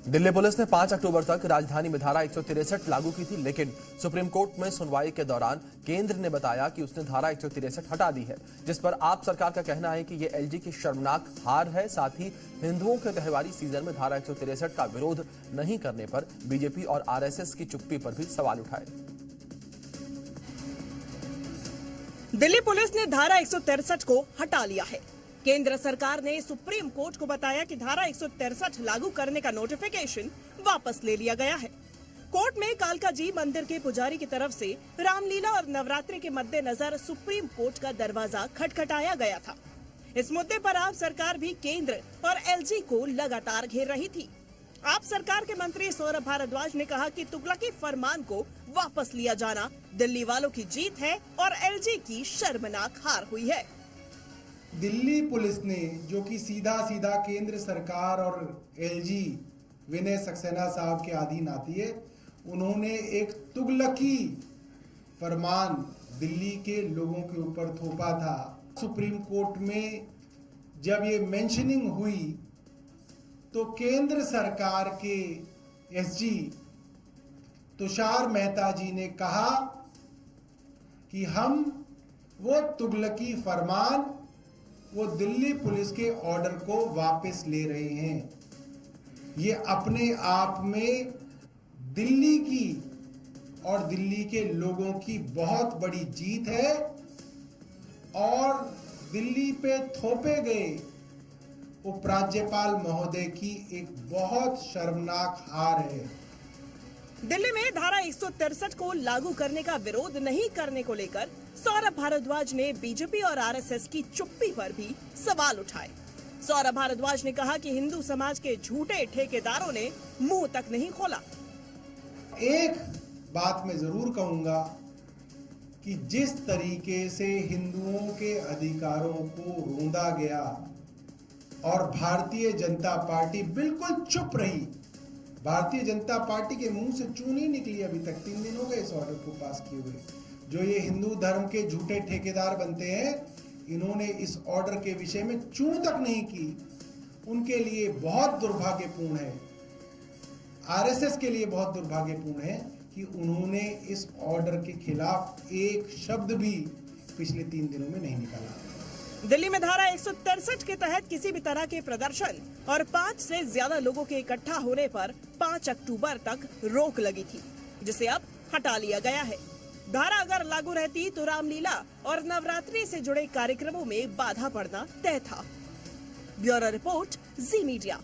Delhi police ने 5 अक्टूबर तक राजधानी में धारा 163 लागू की थी, लेकिन सुप्रीम कोर्ट में सुनवाई के दौरान केंद्र ने बताया कि उसने धारा 163 हटा दी है, जिस पर आप सरकार का कहना है कि ये एलजी की शर्मनाक हार है। साथ ही हिंदुओं के त्योहारी सीजन में धारा 163 का विरोध नहीं करने पर बीजेपी और आरएसएस की चुप्पी पर भी सवाल उठाए। दिल्ली पुलिस ने धारा 163 को हटा लिया है। केंद्र सरकार ने सुप्रीम कोर्ट को बताया कि धारा 163 लागू करने का नोटिफिकेशन वापस ले लिया गया है। कोर्ट में कालका जी मंदिर के पुजारी की तरफ से रामलीला और नवरात्रि के मद्देनजर सुप्रीम कोर्ट का दरवाजा खटखटाया गया था। इस मुद्दे पर आप सरकार भी केंद्र और एलजी को लगातार घेर रही थी। आप सरकार के मंत्री सौरभ भारद्वाज ने कहा कि तुगलकी फरमान को वापस लिया जाना दिल्ली वालों की जीत है और एलजी की शर्मनाक हार हुई है। दिल्ली पुलिस ने, जो कि सीधा सीधा केंद्र सरकार और एलजी विनय सक्सेना साहब के अधीन आती है, उन्होंने एक तुगलकी फरमान दिल्ली के लोगों के ऊपर थोपा था। सुप्रीम कोर्ट में जब ये मेंशनिंग हुई तो केंद्र सरकार के एसजी तुषार मेहता जी ने कहा कि हम वो तुगलकी फरमान, वो दिल्ली पुलिस के ऑर्डर को वापस ले रहे हैं। ये अपने आप में दिल्ली की और दिल्ली के लोगों की बहुत बड़ी जीत है और दिल्ली पे थोपे गए उपराज्यपाल महोदय की एक बहुत शर्मनाक हार है। दिल्ली में धारा 163 को लागू करने का विरोध नहीं करने को लेकर सौरभ भारद्वाज ने बीजेपी और आरएसएस की चुप्पी पर भी सवाल उठाए। सौरभ भारद्वाज ने कहा कि हिंदू समाज के झूठे ठेकेदारों ने मुंह तक नहीं खोला। एक बात मैं जरूर कहूंगा कि जिस तरीके से हिंदुओं के अधिकारों को रोंदा गया और भारतीय जनता पार्टी बिल्कुल चुप रही, भारतीय जनता पार्टी के मुंह से चून ही निकली। अभी तक 3 दिन हो गए इस ऑर्डर को पास किए हुए। जो ये हिंदू धर्म के झूठे ठेकेदार बनते हैं, इन्होंने इस ऑर्डर के विषय में चूं तक नहीं की। उनके लिए बहुत दुर्भाग्यपूर्ण है, आरएसएस के लिए बहुत दुर्भाग्यपूर्ण है कि उन्होंने इस ऑर्डर के खिलाफ एक शब्द भी पिछले 3 दिनों में नहीं निकाला। दिल्ली में धारा 163 के तहत किसी भी तरह के प्रदर्शन और 5 से ज्यादा लोगों के इकट्ठा होने पर 5 अक्टूबर तक रोक लगी थी, जिसे अब हटा लिया गया है। धारा अगर लागू रहती तो रामलीला और नवरात्रि से जुड़े कार्यक्रमों में बाधा पड़ना तय था। ब्यूरो रिपोर्ट, जी मीडिया।